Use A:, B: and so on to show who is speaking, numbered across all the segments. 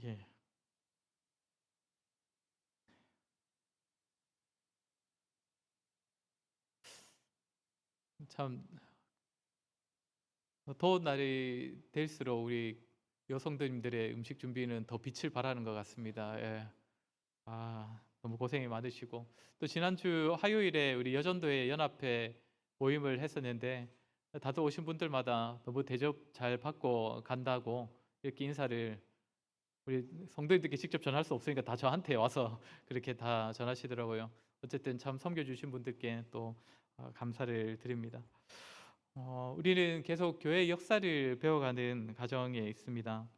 A: 예. 참 더운 날이 될수록 우리 여성들님들의 음식 준비는 더 빛을 발하는 것 같습니다. 예. 너무 고생이 많으시고 또 지난주 화요일에 우리 여전도의 연합회 모임을 했었는데 다들 오신 분들마다 너무 대접 잘 받고 간다고 이렇게 인사를 우리 성도님들께 직접 전할 수 없으니까 다 저한테 와서 그렇게 다 전하시더라고요. 어쨌든 참 섬겨 주신 분들께 또 감사를 드립니다. 우리는 계속 교회의 역사를 배워가는 과정에 있습니다.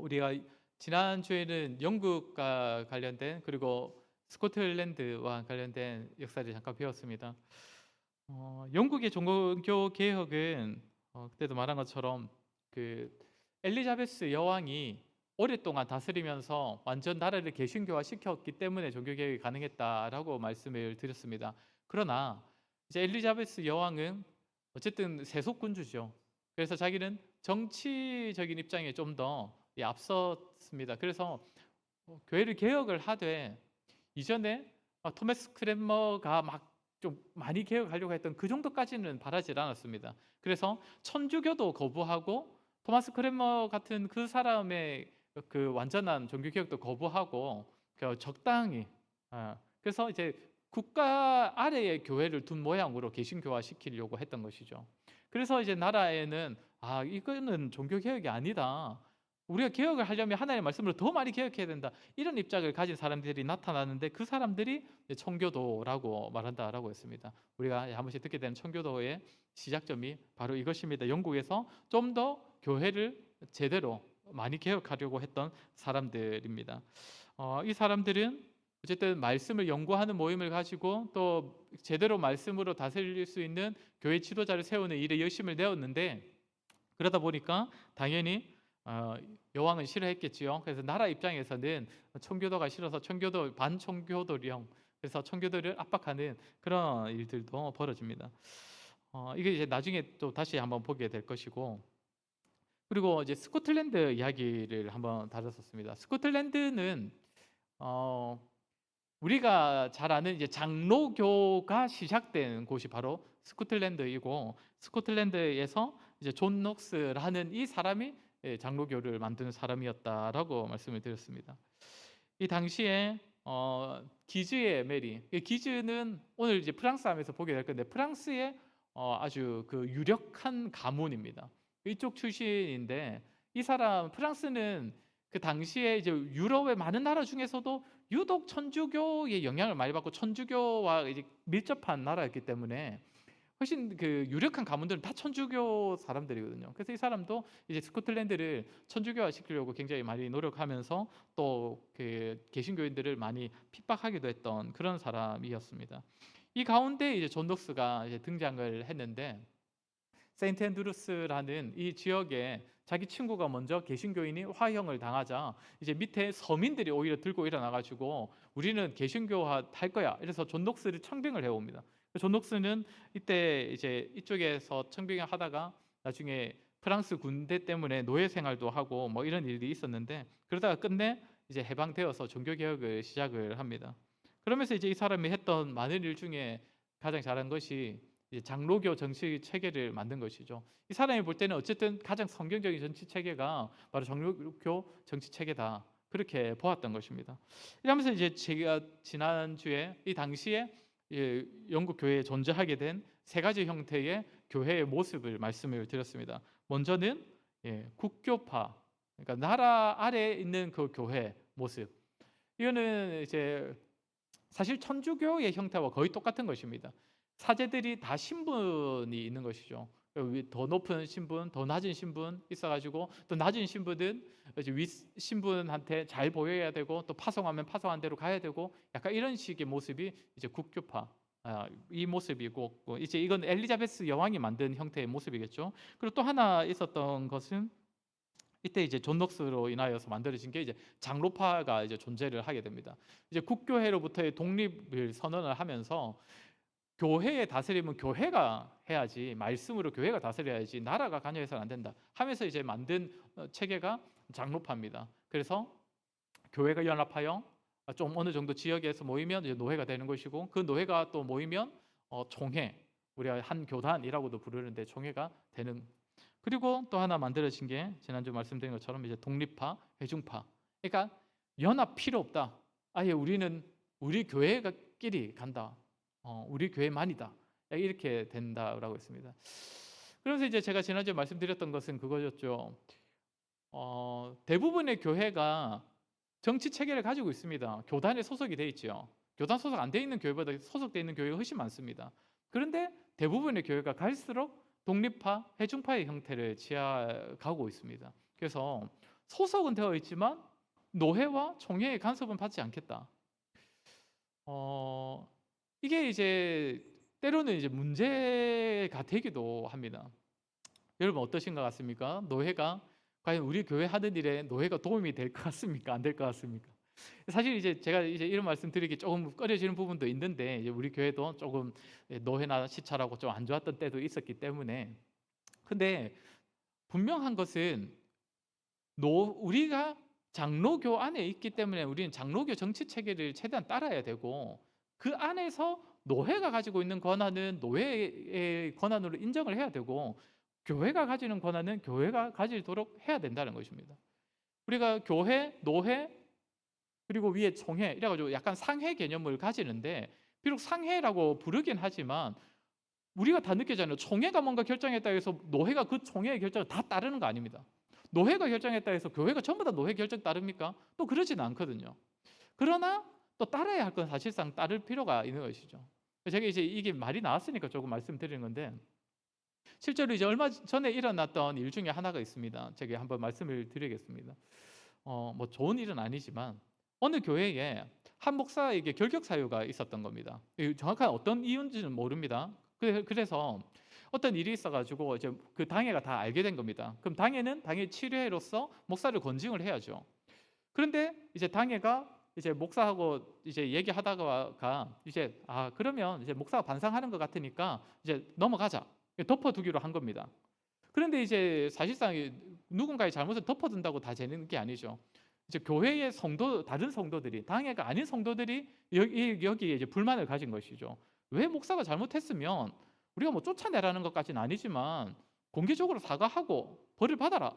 A: 우리가 지난주에는 영국과 관련된 그리고 스코틀랜드와 관련된 역사를 잠깐 배웠습니다. 영국의 종교 개혁은 그때도 말한 것처럼 그 엘리자베스 여왕이 오랫동안 다스리면서 완전 나라를 개신교화 시켰기 때문에 종교 개혁이 가능했다라고 말씀을 드렸습니다. 그러나 이제 엘리자베스 여왕은 어쨌든 세속군주죠. 그래서 자기는 정치적인 입장에 좀 더 앞섰습니다. 그래서 교회를 개혁을 하되 이전에 토마스 크랜머가 막 좀 많이 개혁하려고 했던 그 정도까지는 바라질 않았습니다. 그래서 천주교도 거부하고 토마스 크랜머 같은 그 사람의 그 완전한 종교 개혁도 거부하고 적당히 그래서 이제 국가 아래의 교회를 둔 모양으로 개신교화 시키려고 했던 것이죠. 그래서 이제 나라에는 이거는 종교 개혁이 아니다. 우리가 개혁을 하려면 하나님의 말씀으로 더 많이 개혁해야 된다. 이런 입장을 가진 사람들이 나타나는데 그 사람들이 청교도라고 말한다라고 했습니다. 우리가 한 번씩 듣게 되는 청교도의 시작점이 바로 이것입니다. 영국에서 좀 더 교회를 제대로 많이 개혁하려고 했던 사람들입니다. 이 사람들은 어쨌든 말씀을 연구하는 모임을 가지고 또 제대로 말씀으로 다스릴 수 있는 교회 지도자를 세우는 일에 열심을 내었는데 그러다 보니까 당연히 여왕은 싫어했겠지요. 그래서 나라 입장에서는 청교도가 싫어서 청교도 반청교도령 그래서 청교도를 압박하는 그런 일들도 벌어집니다. 이게 이제 나중에 또 다시 한번 보게 될 것이고 그리고 이제 스코틀랜드 이야기를 한번 다뤘었습니다. 스코틀랜드는 어, 우리가 잘 아는 이제 장로교가 시작된 곳이 바로 스코틀랜드이고 스코틀랜드에서 이제 존 녹스라는 이 사람이 장로교를 만든 사람이었다라고 말씀을 드렸습니다. 이 당시에 기즈의 메리, 기즈는 오늘 이제 프랑스 하면서 보게 될 건데 프랑스의 아주 그 유력한 가문입니다. 이쪽 출신인데 이 사람 프랑스는 그 당시에 이제 유럽의 많은 나라 중에서도 유독 천주교의 영향을 많이 받고 천주교와 이제 밀접한 나라였기 때문에 훨씬 그 유력한 가문들은 다 천주교 사람들이거든요. 그래서 이 사람도 이제 스코틀랜드를 천주교화 시키려고 굉장히 많이 노력하면서 또 그 개신교인들을 많이 핍박하기도 했던 그런 사람이었습니다. 이 가운데 이제 존 녹스가 이제 등장을 했는데 세인트 앤드루스라는 이 지역에 자기 친구가 먼저 개신교인이 화형을 당하자 이제 밑에 서민들이 오히려 들고 일어나 가지고 우리는 개신교화 할 거야. 이래서 존 녹스를 청빙을 해 옵니다. 존 녹스는 이때 이제 이쪽에서 청빙을 하다가 나중에 프랑스 군대 때문에 노예 생활도 하고 뭐 이런 일이 있었는데 그러다가 끝내 이제 해방되어서 종교 개혁을 시작을 합니다. 그러면서 이제 이 사람이 했던 많은 일 중에 가장 잘한 것이 이제 장로교 정치 체계를 만든 것이죠. 이 사람이 볼 때는 어쨌든 가장 성경적인 정치 체계가 바로 장로교 정치 체계다. 그렇게 보았던 것입니다. 이러면서 이제 제가 지난주에 이 당시에 영국 교회에 존재하게 된 세 가지 형태의 교회의 모습을 말씀을 드렸습니다. 먼저는 국교파, 그러니까 나라 아래에 있는 그 교회 모습. 이거는 이제 사실 천주교의 형태와 거의 똑같은 것입니다. 사제들이 다 신분이 있는 것이죠. 더 높은 신분, 더 낮은 신분 있어가지고 또 낮은 신분은 이제 윗 신분한테 잘 보여야 되고 또 파송하면 파송한 대로 가야 되고 약간 이런 식의 모습이 이제 국교파 이 모습이고 이제 이건 엘리자베스 여왕이 만든 형태의 모습이겠죠. 그리고 또 하나 있었던 것은 이때 이제 존 녹스로 인하여서 만들어진 게 이제 장로파가 이제 존재를 하게 됩니다. 이제 국교회로부터의 독립을 선언을 하면서 교회의 다스림은 교회가 해야지 말씀으로 교회가 다스려야지 나라가 관여해서는 안 된다 하면서 이제 만든 체계가 장로파입니다. 그래서 교회가 연합하여 좀 어느 정도 지역에서 모이면 이제 노회가 되는 것이고, 그 노회가 또 모이면 총회, 우리가 한 교단이라고도 부르는데 총회가 되는. 그리고 또 하나 만들어진 게 지난주 말씀드린 것처럼 이제 독립파, 회중파. 그러니까 연합 필요 없다. 아예 우리는 우리 교회끼리 간다. 우리 교회만이다. 이렇게 된다라고 했습니다. 그래서 이제 제가 지난주에 말씀드렸던 것은 그거였죠. 대부분의 교회가 정치 체계를 가지고 있습니다. 교단에 소속이 돼 있죠. 교단 소속 안 돼 있는 교회보다 소속돼 있는 교회가 훨씬 많습니다. 그런데 대부분의 교회가 갈수록 독립파, 회중파의 형태를 취하고 있습니다. 그래서 소속은 되어 있지만 노회와 총회의 간섭은 받지 않겠다. 이게 이제 때로는 이제 문제가 되기도 합니다. 여러분 어떠신 것 같습니까? 노회가 과연 우리 교회 하는 일에 노회가 도움이 될 것 같습니까? 안 될 것 같습니까? 사실 이제 제가 이제 이런 말씀 드리기 조금 꺼려지는 부분도 있는데, 이제 우리 교회도 조금 노회나 시찰하고 좀 안 좋았던 때도 있었기 때문에. 근데 분명한 것은 우리가 장로교 안에 있기 때문에 우리는 장로교 정치 체계를 최대한 따라야 되고, 그 안에서 노회가 가지고 있는 권한은 노회의 권한으로 인정을 해야 되고, 교회가 가지는 권한은 교회가 가지도록 해야 된다는 것입니다. 우리가 교회, 노회, 그리고 위에 총회 이래가지고 약간 상회 개념을 가지는데, 비록 상회라고 부르긴 하지만 우리가 다 느끼잖아요. 총회가 뭔가 결정했다 해서 노회가 그 총회의 결정을 다 따르는 거 아닙니다. 노회가 결정했다 해서 교회가 전부 다 노회 결정 따릅니까? 또 그러지는 않거든요. 그러나 또 따라야 할 건 사실상 따를 필요가 있는 것이죠. 제가 이제 이게 말이 나왔으니까 조금 말씀드리는 건데, 실제로 이제 얼마 전에 일어났던 일 중에 하나가 있습니다. 제가 한번 말씀을 드리겠습니다. 뭐 좋은 일은 아니지만 어느 교회에 한 목사에게 결격 사유가 있었던 겁니다. 정확한 어떤 이유인지는 모릅니다. 그래서 어떤 일이 있어가지고 이제 그 당회가 다 알게 된 겁니다. 그럼 당회 치례로서 목사를 권징을 해야죠. 그런데 이제 당회가 이제 목사하고 이제 얘기하다가 이제 그러면 이제 목사가 반성하는 것 같으니까 이제 넘어가자, 덮어두기로 한 겁니다. 그런데 이제 사실상 누군가의 잘못을 덮어둔다고 다 되는 게 아니죠. 이제 교회의 다른 성도들이, 당회가 아닌 성도들이 여기에 이제 불만을 가진 것이죠. 왜 목사가 잘못했으면 우리가 뭐 쫓아내라는 것까지는 아니지만 공개적으로 사과하고 벌을 받아라.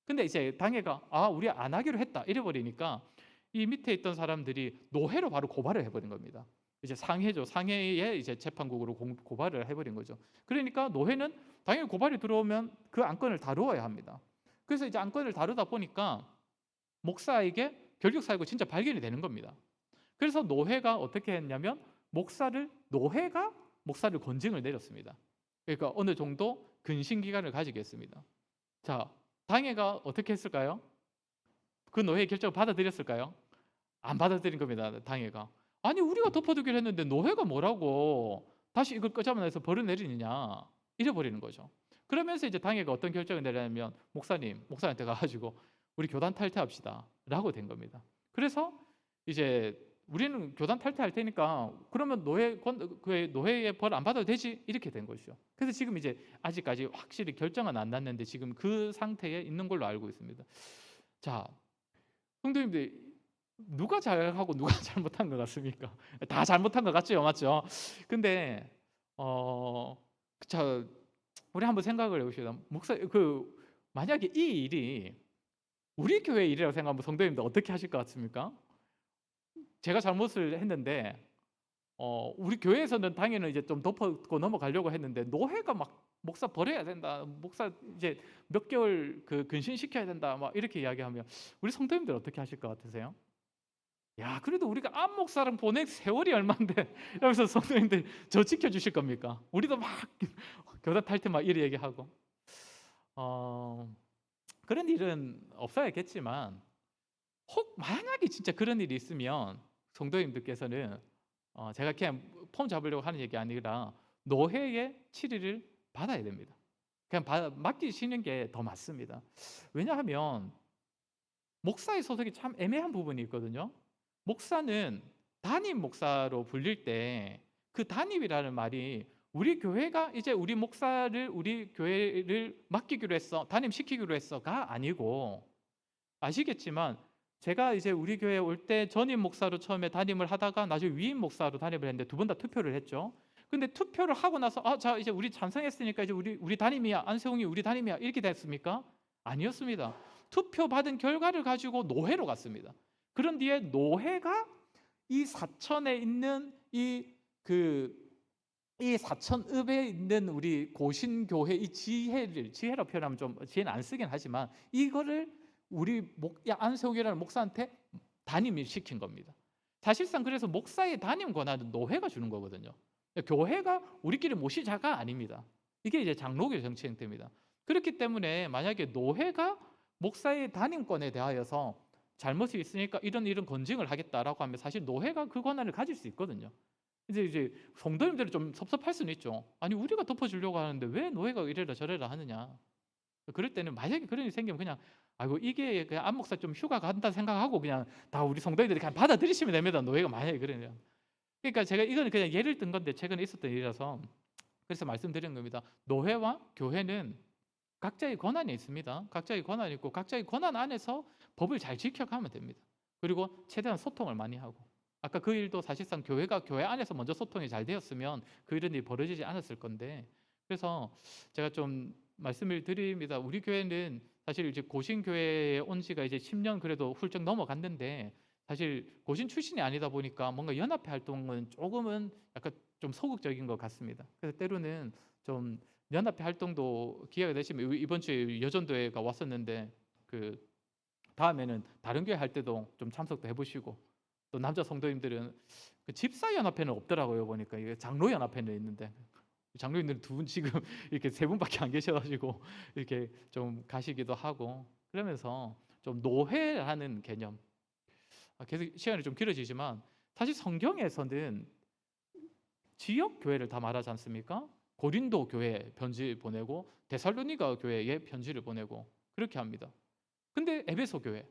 A: 근데 이제 당회가 우리 안 하기로 했다 이래버리니까 이 밑에 있던 사람들이 노회로 바로 고발을 해버린 겁니다. 이제 상회죠. 상회에 이제 재판국으로 고발을 해버린 거죠. 그러니까 노회는 당연히 고발이 들어오면 그 안건을 다루어야 합니다. 그래서 이제 안건을 다루다 보니까 목사에게 결격 사유가 진짜 발견이 되는 겁니다. 그래서 노회가 어떻게 했냐면 노회가 목사를 권징을 내렸습니다. 그러니까 어느 정도 근신 기간을 가지게 했습니다. 자, 당회가 어떻게 했을까요? 그 노회의 결정을 받아들였을까요? 안 받아들인 겁니다. 당회가. 아니 우리가 덮어두기로 했는데 노회가 뭐라고 다시 이걸 끄자마자 해서 벌을 내리느냐 이래버리는 거죠. 그러면서 이제 당회가 어떤 결정을 내려냐면 목사한테 가가지고 우리 교단 탈퇴합시다 라고 된 겁니다. 그래서 이제 우리는 교단 탈퇴할 테니까 그러면 노회의 벌 안 받아도 되지 이렇게 된 것이죠. 그래서 지금 이제 아직까지 확실히 결정은 안 났는데 지금 그 상태에 있는 걸로 알고 있습니다. 자, 성도님들 누가 잘하고 누가 잘못한 것 같습니까? 다 잘못한 것 같죠, 맞죠? 근데 자, 우리 한번 생각을 해봅시다. 만약에 이 일이 우리 교회 일이라고 생각하면 성도님들 어떻게 하실 것 같습니까? 제가 잘못을 했는데 우리 교회에서는 당연히 이제 좀 덮고 넘어가려고 했는데 노회가 막 목사 버려야 된다, 목사 이제 몇 개월 근신시켜야 된다, 막 이렇게 이야기하면 우리 성도님들 어떻게 하실 것 같으세요? 야, 그래도 우리가 암 목사랑 보낸 세월이 얼만데 이러면서 성도님들 저 지켜주실 겁니까? 우리도 막 교단 탈퇴 막 이래 얘기하고 그런 일은 없어야겠지만 혹 만약에 진짜 그런 일이 있으면 성도님들께서는 제가 그냥 폼 잡으려고 하는 얘기 아니라 노회의 치리를 받아야 됩니다. 그냥 맡기시는 게 더 맞습니다. 왜냐하면 목사의 소속이 참 애매한 부분이 있거든요. 목사는 담임 목사로 불릴 때 그 담임이라는 말이 우리 교회가 이제 우리 목사를 우리 교회를 맡기기로 했어, 담임시키기로 했어가 아니고 아시겠지만 제가 이제 우리 교회 올 때 전임 목사로 처음에 담임을 하다가 나중에 위임 목사로 담임을 했는데 두 번 다 투표를 했죠. 근데 투표를 하고 나서 자 이제 우리 찬성했으니까 이제 우리 담임이야. 안세홍이 우리 담임이야. 이렇게 됐습니까? 아니었습니다. 투표 받은 결과를 가지고 노회로 갔습니다. 그런 뒤에 노회가 이 사천에 있는 이 사천읍에 있는 우리 고신교회 이 지혜라고 표현하면 좀 지혜는 안 쓰긴 하지만 이거를 우리 안세욱이라는 목사한테 담임을 시킨 겁니다. 사실상 그래서 목사의 담임 권한은 노회가 주는 거거든요. 교회가 우리끼리 모시자가 아닙니다. 이게 이제 장로교 정치 형태입니다. 그렇기 때문에 만약에 노회가 목사의 담임권에 대하여서 잘못이 있으니까 이런 건증을 하겠다라고 하면 사실 노회가 그 권한을 가질 수 있거든요. 이제 성도님들이 좀 섭섭할 수는 있죠. 아니 우리가 덮어주려고 하는데 왜 노회가 이래라 저래라 하느냐. 그럴 때는 만약에 그런 일이 생기면 그냥 아이고 이게 그냥 안 목사 좀 휴가 간다 생각하고 그냥 다 우리 성도님들이 그냥 받아들이시면 됩니다. 노회가 만약에 그러냐. 그러니까 제가 이거는 그냥 예를 든 건데 최근에 있었던 일이라서 그래서 말씀드린 겁니다. 노회와 교회는 각자의 권한이 있습니다. 각자의 권한이 있고 각자의 권한 안에서 법을 잘 지켜가면 됩니다. 그리고 최대한 소통을 많이 하고 아까 그 일도 사실상 교회가 교회 안에서 먼저 소통이 잘 되었으면 그 일은 벌어지지 않았을 건데 그래서 제가 좀 말씀을 드립니다. 우리 교회는 사실 이제 고신교회에 온 지가 이제 10년 그래도 훌쩍 넘어갔는데 사실 고신 출신이 아니다 보니까 뭔가 연합회 활동은 조금은 약간 좀 소극적인 것 같습니다. 그래서 때로는 좀 연합회 활동도 기회가 되시면 이번 주에 여전도회가 왔었는데 그 다음에는 다른 교회 할 때도 좀 참석도 해보시고 또 남자 성도님들은 그 집사연합회는 없더라고요. 보니까 이게 장로연합회는 있는데 장로님들 두 분 지금 이렇게 세 분밖에 안 계셔가지고 이렇게 좀 가시기도 하고 그러면서 좀 노회라는 개념 계속 시간이 좀 길어지지만 사실 성경에서는 지역 교회를 다 말하지 않습니까? 고린도 교회에 편지 보내고 데살로니가 교회에 편지를 보내고 그렇게 합니다. 근데 에베소 교회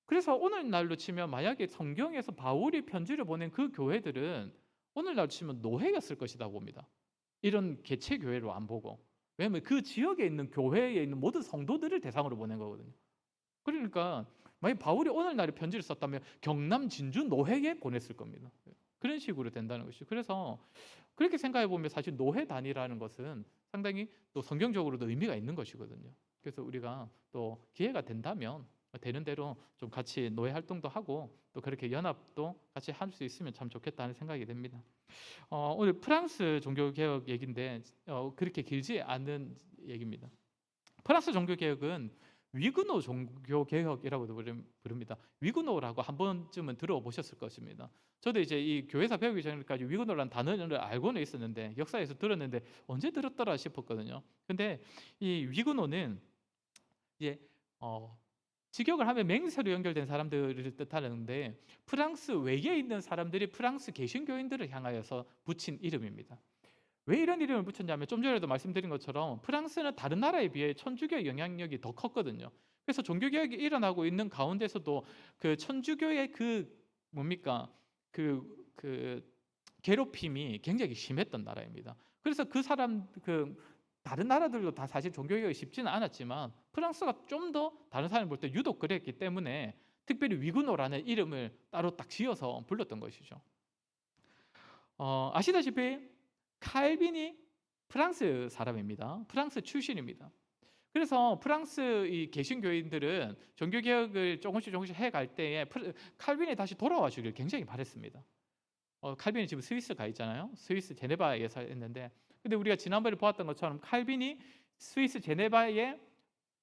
A: 그래서 오늘날로 치면 만약에 성경에서 바울이 편지를 보낸 그 교회들은 오늘날 치면 노회였을 것이다 봅니다. 이런 개체 교회로 안 보고 왜냐하면 그 지역에 있는 교회에 있는 모든 성도들을 대상으로 보낸 거거든요. 그러니까 만약 바울이 오늘날에 편지를 썼다면 경남 진주 노회에 보냈을 겁니다. 그런 식으로 된다는 것이죠. 그래서 그렇게 생각해 보면 사실 노회 단위라는 것은 상당히 또 성경적으로도 의미가 있는 것이거든요. 그래서 우리가 또 기회가 된다면 되는 대로 좀 같이 노예 활동도 하고 또 그렇게 연합도 같이 할 수 있으면 참 좋겠다는 생각이 듭니다. 오늘 프랑스 종교개혁 얘기인데 그렇게 길지 않은 얘기입니다. 프랑스 종교개혁은 위그노 종교개혁이라고도 부릅니다. 위그노라고 한 번쯤은 들어보셨을 것입니다. 저도 이제 이 교회사 배우기 전까지 위그노라는 단어를 알고는 있었는데 역사에서 들었는데 언제 들었더라 싶었거든요. 근데 이 위그노는 이제 직역을 하면 맹세로 연결된 사람들을 뜻하는데 프랑스 외에 있는 사람들이 프랑스 개신교인들을 향하여서 붙인 이름입니다. 왜 이런 이름을 붙였냐면 좀 전에도 말씀드린 것처럼 프랑스는 다른 나라에 비해 천주교의 영향력이 더 컸거든요. 그래서 종교개혁이 일어나고 있는 가운데서도 그 천주교의 뭡니까 그 괴롭힘이 굉장히 심했던 나라입니다. 그래서 다른 나라들도 다 사실 종교개혁이 쉽지는 않았지만 프랑스가 좀 더 다른 사람을 볼 때 유독 그랬기 때문에 특별히 위그노라는 이름을 따로 딱 지어서 불렀던 것이죠. 아시다시피 칼빈이 프랑스 사람입니다. 프랑스 출신입니다. 그래서 프랑스 이 개신교인들은 종교개혁을 조금씩 해갈 때에 칼빈이 다시 돌아와 주길 굉장히 바랬습니다. 칼빈이 지금 스위스 가 있잖아요. 스위스 제네바에 살았는데 근데 우리가 지난번에 보았던 것처럼 칼빈이 스위스 제네바에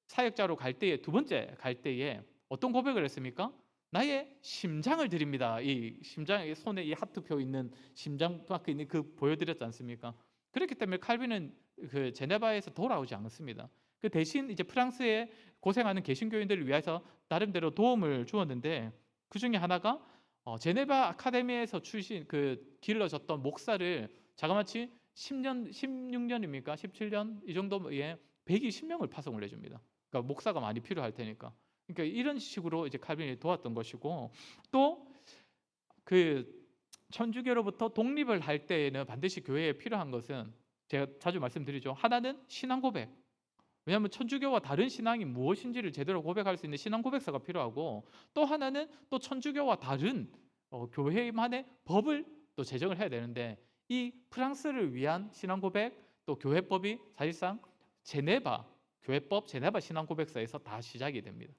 A: 사역자로 갈 때에 두 번째 갈 때에 어떤 고백을 했습니까? 나의 심장을 드립니다. 이 심장 손에 이 하트표 있는 심장 밖에 있는 보여드렸지 않습니까? 그렇기 때문에 칼빈은 그 제네바에서 돌아오지 않습니다. 그 대신 이제 프랑스에 고생하는 개신교인들을 위해서 나름대로 도움을 주었는데 그 중에 하나가 제네바 아카데미에서 길러졌던 목사를 자그마치 16년입니까? 17년 이 정도에 120명을 파송을 해줍니다. 그러니까 목사가 많이 필요할 테니까. 그러니까 이런 식으로 이제 칼빈이 도왔던 것이고 또 그 천주교로부터 독립을 할 때에는 반드시 교회에 필요한 것은 제가 자주 말씀드리죠. 하나는 신앙 고백, 왜냐하면 천주교와 다른 신앙이 무엇인지를 제대로 고백할 수 있는 신앙 고백서가 필요하고, 또 하나는 또 천주교와 다른 교회만의 법을 또 제정을 해야 되는데, 이 프랑스를 위한 신앙 고백 또 교회법이 사실상 제네바 교회법, 제네바 신앙 고백서에서 다 시작이 됩니다.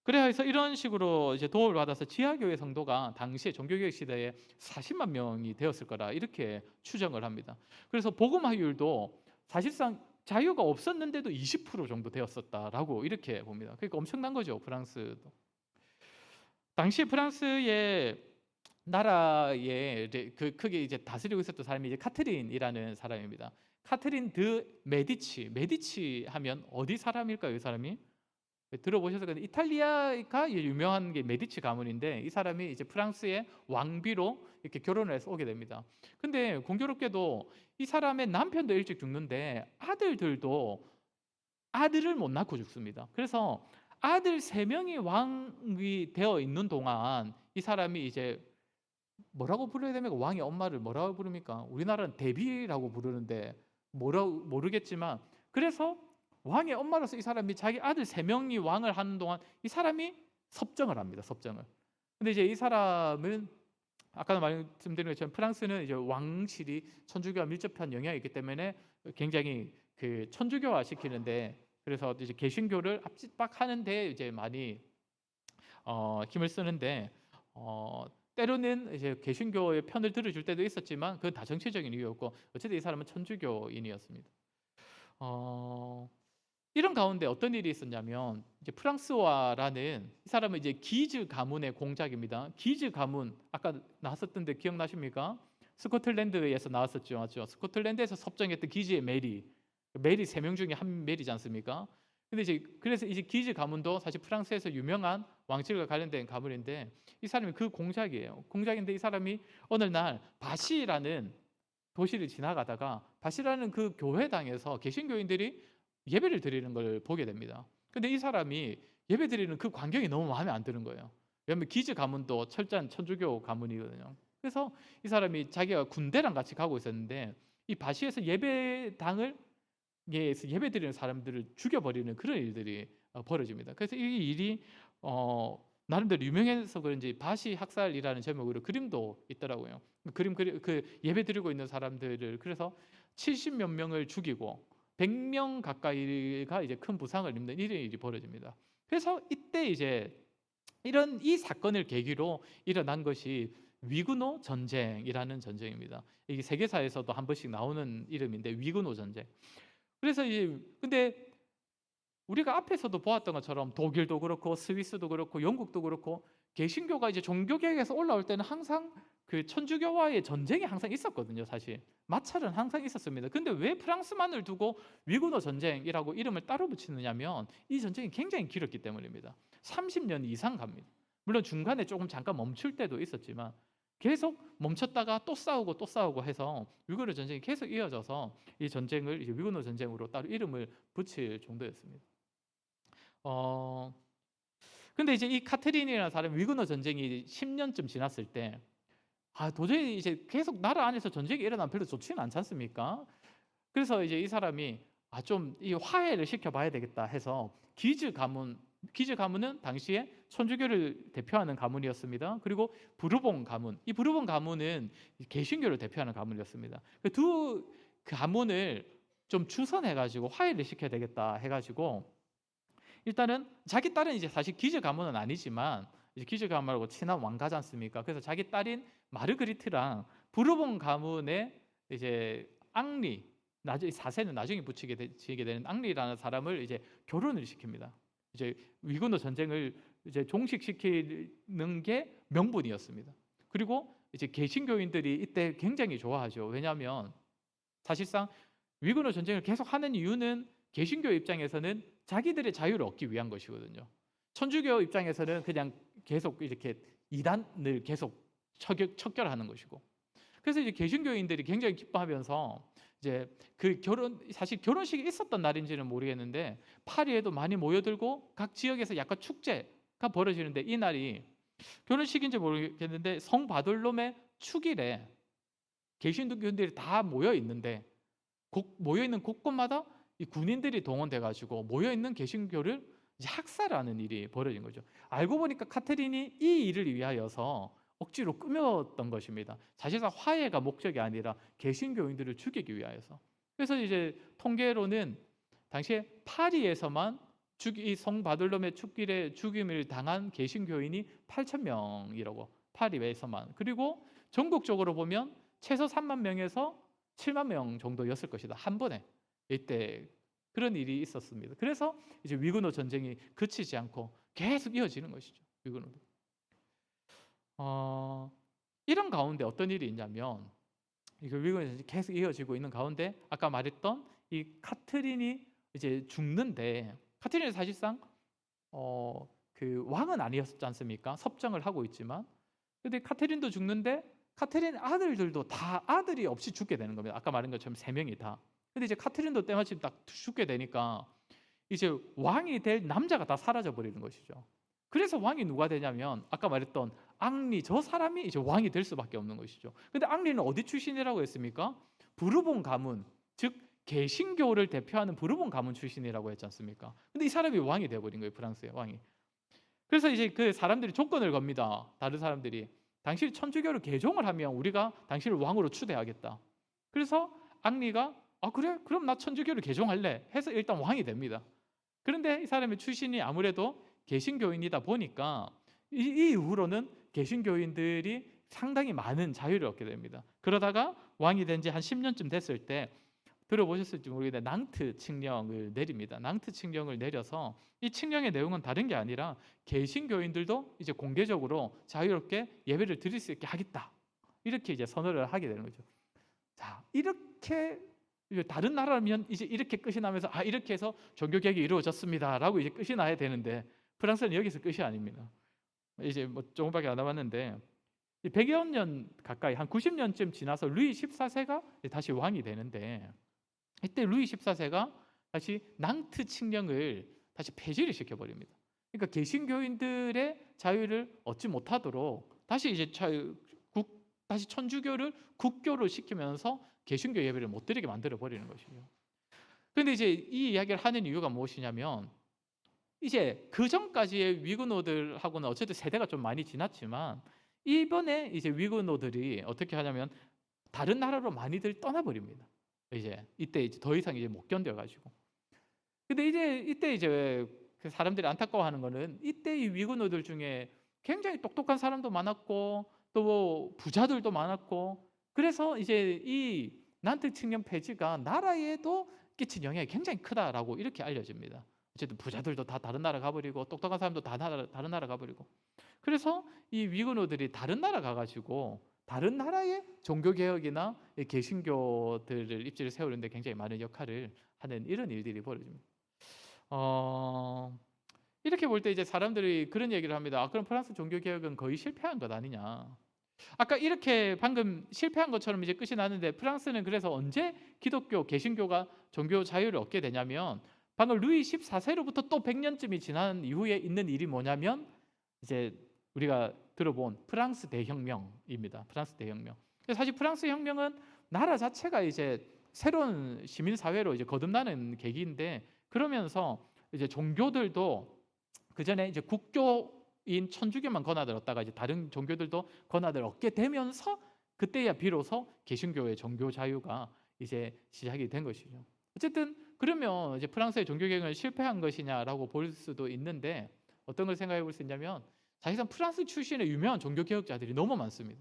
A: 그래서 이런 식으로 이제 도움을 받아서 지하교회 성도가 당시에 종교개혁 시대에 40만 명이 되었을 거라 이렇게 추정을 합니다. 그래서 복음화율도 사실상 자유가 없었는데도 20% 정도 되었었다라고 이렇게 봅니다. 그러니까 엄청난 거죠, 프랑스도. 당시 프랑스의 나라에 이제 크게 이제 다스리고 있었던 사람이 이제 카트린이라는 사람입니다. 카트린 드 메디치 하면 어디 사람일까요, 이 사람이? 들어보셨을 건데, 이탈리아가 유명한 게 메디치 가문인데, 이 사람이 이제 프랑스의 왕비로 이렇게 결혼을 해서 오게 됩니다. 근데 공교롭게도 이 사람의 남편도 일찍 죽는데 아들들도 아들을 못 낳고 죽습니다. 그래서 아들 3명이 왕이 되어 있는 동안 이 사람이 이제 뭐라고 불러야 됩니까? 왕의 엄마를 뭐라고 부릅니까? 우리나라는 대비라고 부르는데 뭐라고 모르겠지만, 그래서 왕의 엄마로서 이 사람이 자기 아들 3명이 왕을 하는 동안 이 사람이 섭정을 합니다. 섭정을. 근데 이제 이 사람은 아까도 말씀드린 것처럼 프랑스는 이제 왕실이 천주교와 밀접한 영향이 있기 때문에 굉장히 그 천주교화 시키는데, 그래서 이제 개신교를 압박하는데 이제 많이 힘을 쓰는데, 때로는 이제 개신교의 편을 들어줄 때도 있었지만 그건 다 정치적인 이유였고, 어쨌든 이 사람은 천주교인이었습니다. 이런 가운데 어떤 일이 있었냐면, 이제 프랑스와라는 이 사람은 이제 기즈 가문의 공작입니다. 기즈 가문 아까 나왔었던데 기억나십니까? 스코틀랜드에서 나왔었죠, 맞죠? 스코틀랜드에서 섭정했던 기즈의 메리 3명 중에 한 메리지 않습니까? 근데 이제 그래서 이제 기즈 가문도 사실 프랑스에서 유명한 왕실과 관련된 가문인데, 이 사람이 그 공작이에요. 공작인데 이 사람이 어느 날 바시라는 도시를 지나가다가 바시라는 그 교회당에서 개신교인들이 예배를 드리는 걸 보게 됩니다. 근데 이 사람이 예배 드리는 그 광경이 너무 마음에 안 드는 거예요. 왜냐하면 기즈 가문도 철저한 천주교 가문이거든요. 그래서 이 사람이 자기가 군대랑 같이 가고 있었는데, 이 바시에서 예배당을 예배 드리는 사람들을 죽여버리는 그런 일들이 벌어집니다. 그래서 이 일이 나름대로 유명해서 그런지 바시 학살이라는 제목으로 그림도 있더라고요. 그 예배 드리고 있는 사람들을, 그래서 70몇 명을 죽이고 100명 가까이가 이제 큰 부상을 입는 이런 일이 벌어집니다. 그래서 이때 이제 이 사건을 계기로 일어난 것이 위그노 전쟁이라는 전쟁입니다. 이게 세계사에서도 한 번씩 나오는 이름인데, 위그노 전쟁. 그래서 근데 우리가 앞에서도 보았던 것처럼 독일도 그렇고 스위스도 그렇고 영국도 그렇고 개신교가 이제 종교개혁에서 올라올 때는 항상 그 천주교와의 전쟁이 항상 있었거든요. 사실 마찰은 항상 있었습니다. 근데 왜 프랑스만을 두고 위그노 전쟁이라고 이름을 따로 붙이느냐면, 이 전쟁이 굉장히 길었기 때문입니다. 30년 이상 갑니다. 물론 중간에 조금 잠깐 멈출 때도 있었지만 계속 멈췄다가 또 싸우고 해서 위그노 전쟁이 계속 이어져서 이 전쟁을 이제 위그노 전쟁으로 따로 이름을 붙일 정도였습니다. 근데 이제 이 카트린이라는 사람이 위그노 전쟁이 10년쯤 지났을 때, 도저히 이제 계속 나라 안에서 전쟁이 일어나면 별로 좋지는 않지 않습니까? 그래서 이제 이 사람이 좀 이 화해를 시켜봐야 되겠다 해서 기즈 가문은 당시에 천주교를 대표하는 가문이었습니다. 그리고 부르봉 가문, 이 부르봉 가문은 개신교를 대표하는 가문이었습니다. 두 가문을 좀 추선해가지고 화해를 시켜야 되겠다 해가지고, 일단은 자기 딸은 이제 사실 기즈 가문은 아니지만 이제 기즈 가문하고 친한 왕가지 않습니까? 그래서 자기 딸인 마르그리트랑 부르봉 가문의 이제 앙리, 나중에 사세는 나중에 지게 되는 앙리라는 사람을 이제 결혼을 시킵니다. 이제 위그노 전쟁을 이제 종식시키는 게 명분이었습니다. 그리고 이제 개신교인들이 이때 굉장히 좋아하죠. 왜냐하면 사실상 위그노 전쟁을 계속 하는 이유는 개신교 입장에서는 자기들의 자유를 얻기 위한 것이거든요. 천주교 입장에서는 그냥 계속 이렇게 이단을 계속 척결하는 것이고. 그래서 이제 개신교인들이 굉장히 기뻐하면서 이제 사실 결혼식이 있었던 날인지는 모르겠는데 파리에도 많이 모여들고 각 지역에서 약간 축제가 벌어지는데, 이 날이 결혼식인지 모르겠는데 성 바돌롬의 축일에 개신교인들이 다 모여 있는데 모여 있는 곳곳마다 이 군인들이 동원돼 가지고 모여 있는 개신교를 이제 학살하는 일이 벌어진 거죠. 알고 보니까 카테린이 이 일을 위하여서 억지로 꾸몄던 것입니다. 사실상 화해가 목적이 아니라 개신교인들을 죽이기 위하여서. 그래서 이제 통계로는 당시에 파리에서만 이 성바들롬의 축길에 죽임을 당한 개신교인이 8,000명이라고, 파리에서만. 그리고 전국적으로 보면 최소 3만 명에서 7만 명 정도였을 것이다. 한 번에 이때 그런 일이 있었습니다. 그래서 이제 위그노 전쟁이 그치지 않고 계속 이어지는 것이죠. 위그노도. 이런 가운데 어떤 일이 있냐면, 이 위그노 전쟁이 계속 이어지고 있는 가운데 아까 말했던 이 카트린이 이제 죽는데, 카트린은 사실상 그 왕은 아니었지 않습니까? 섭정을 하고 있지만, 근데 카테린도 죽는데 카테린 아들들도 다 아들이 없이 죽게 되는 겁니다. 아까 말한 것처럼 3명이 다. 근데 이제 카테린도 때마침 딱 죽게 되니까 이제 왕이 될 남자가 다 사라져 버리는 것이죠. 그래서 왕이 누가 되냐면 아까 말했던 앙리, 저 사람이 이제 왕이 될 수밖에 없는 것이죠. 근데 앙리는 어디 출신이라고 했습니까? 부르본 가문, 즉 개신교를 대표하는 부르본 가문 출신이라고 했지 않습니까? 근데 이 사람이 왕이 되어 버린 거예요. 프랑스의 왕이. 그래서 이제 그 사람들이 조건을 겁니다. 다른 사람들이 당신이 천주교를 개종을 하면 우리가 당신을 왕으로 추대하겠다. 그래서 앙리가 그래? 그럼 나 천주교를 개종할래 해서 일단 왕이 됩니다. 그런데 이 사람의 출신이 아무래도 개신교인이다 보니까 이 이후로는 개신교인들이 상당히 많은 자유를 얻게 됩니다. 그러다가 왕이 된 지 한 10년쯤 됐을 때 들어보셨을지 모르겠는데 낭트 칙령을 내립니다. 낭트 칙령을 내려서 이 칙령의 내용은 다른 게 아니라 개신교인들도 이제 공개적으로 자유롭게 예배를 드릴 수 있게 하겠다. 이렇게 이제 선언을 하게 되는 거죠. 자, 이렇게 다른 나라면 이제 이렇게 끝이 나면서 이렇게 해서 종교 개혁이 이루어졌습니다라고 이제 끝이 나야 되는데 프랑스는 여기서 끝이 아닙니다. 이제 뭐 조금밖에 안 남았는데 100여 년 가까이 한 90년쯤 지나서 루이 14세가 다시 왕이 되는데 이때 루이 14세가 다시 낭트 칙령을 다시 폐지를 시켜버립니다. 그러니까 개신교인들의 자유를 얻지 못하도록 다시 이제 다시 천주교를 국교로 시키면서 개신교 예배를 못 드리게 만들어 버리는 것이죠. 그런데 이제 이 이야기를 하는 이유가 무엇이냐면 이제 그 전까지의 위그노들하고는 어쨌든 세대가 좀 많이 지났지만 이번에 이제 위그노들이 어떻게 하냐면 다른 나라로 많이들 떠나버립니다. 이때 이제 더 이상 이제 못 견뎌가지고. 근데 이때 이제 그 사람들이 안타까워하는 거는 이때 이 위그노들 중에 굉장히 똑똑한 사람도 많았고 또 부자들도 많았고 그래서 이제 이 난트 칙령 폐지가 나라에도 끼친 영향이 굉장히 크다라고 이렇게 알려집니다. 어쨌든 부자들도 다 다른 나라 가버리고 똑똑한 사람도 다 다른 나라 가버리고 그래서 이 위그노들이 다른 나라 가가지고 다른 나라의 종교개혁이나 개신교들을 입지를 세우는데 굉장히 많은 역할을 하는 이런 일들이 벌어집니다. 이렇게 볼 때 이제 사람들이 그런 얘기를 합니다. 그럼 프랑스 종교개혁은 거의 실패한 것 아니냐. 아까 이렇게 방금 실패한 것처럼 이제 끝이 나는데 프랑스는 그래서 언제 기독교, 개신교가 종교 자유를 얻게 되냐면 방금 루이 14세로부터 또 100년쯤이 지난 이후에 있는 일이 뭐냐면 이제 우리가 들어본 프랑스 대혁명입니다. 프랑스 대혁명. 사실 프랑스 혁명은 나라 자체가 이제 새로운 시민 사회로 이제 거듭나는 계기인데 그러면서 이제 종교들도 그 전에 이제 국교인 천주교만 권한을 얻다가 이제 다른 종교들도 권한을 얻게 되면서 그때야 비로소 개신교의 종교 자유가 이제 시작이 된 것이죠. 어쨌든 그러면 이제 프랑스의 종교개혁은 실패한 것이냐라고 볼 수도 있는데 어떤 걸 생각해 볼 수 있냐면 사실상 프랑스 출신의 유명한 종교개혁자들이 너무 많습니다.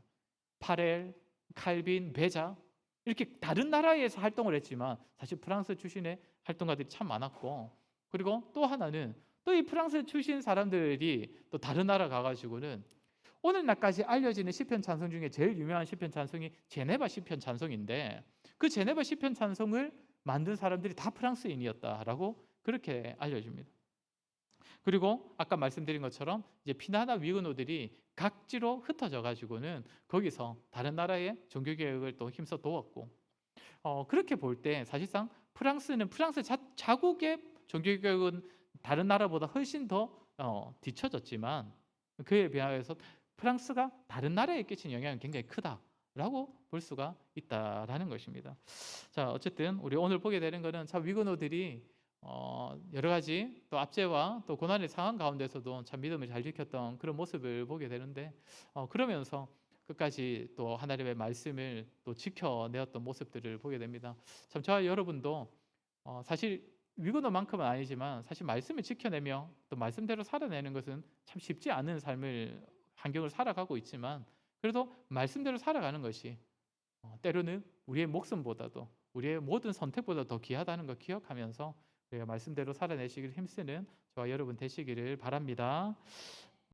A: 파렐, 칼빈, 베자 이렇게 다른 나라에서 활동을 했지만 사실 프랑스 출신의 활동가들이 참 많았고 그리고 또 하나는 또 이 프랑스 출신 사람들이 또 다른 나라 가가지고는 오늘날까지 알려지는 시편 찬송 중에 제일 유명한 시편 찬송이 제네바 시편 찬송인데 그 제네바 시편 찬송을 만든 사람들이 다 프랑스인이었다라고 그렇게 알려집니다. 그리고 아까 말씀드린 것처럼 이제 피나나 위그노들이 각지로 흩어져 가지고는 거기서 다른 나라의 종교개혁을 또 힘써 도왔고 그렇게 볼 때 사실상 프랑스는 프랑스 자국의 종교개혁은 다른 나라보다 훨씬 더 뒤처졌지만 그에 비하여서 프랑스가 다른 나라에 끼친 영향은 굉장히 크다 라고 볼 수가 있다라는 것입니다. 자, 어쨌든 우리 오늘 보게 되는 것은 참 위건호들이 여러 가지 또 압제와 또 고난의 상황 가운데서도 참 믿음을 잘 지켰던 그런 모습을 보게 되는데, 그러면서 끝까지 또 하나님의 말씀을 또 지켜내었던 모습들을 보게 됩니다. 참 저와 여러분도 사실 위건호만큼은 아니지만 사실 말씀을 지켜내며 또 말씀대로 살아내는 것은 참 쉽지 않은 삶을 환경을 살아가고 있지만, 그래도 말씀대로 살아가는 것이 때로는 우리의 목숨보다도 우리의 모든 선택보다 더 귀하다는 걸 기억하면서 우리가 말씀대로 살아내시길 힘쓰는 저와 여러분 되시기를 바랍니다.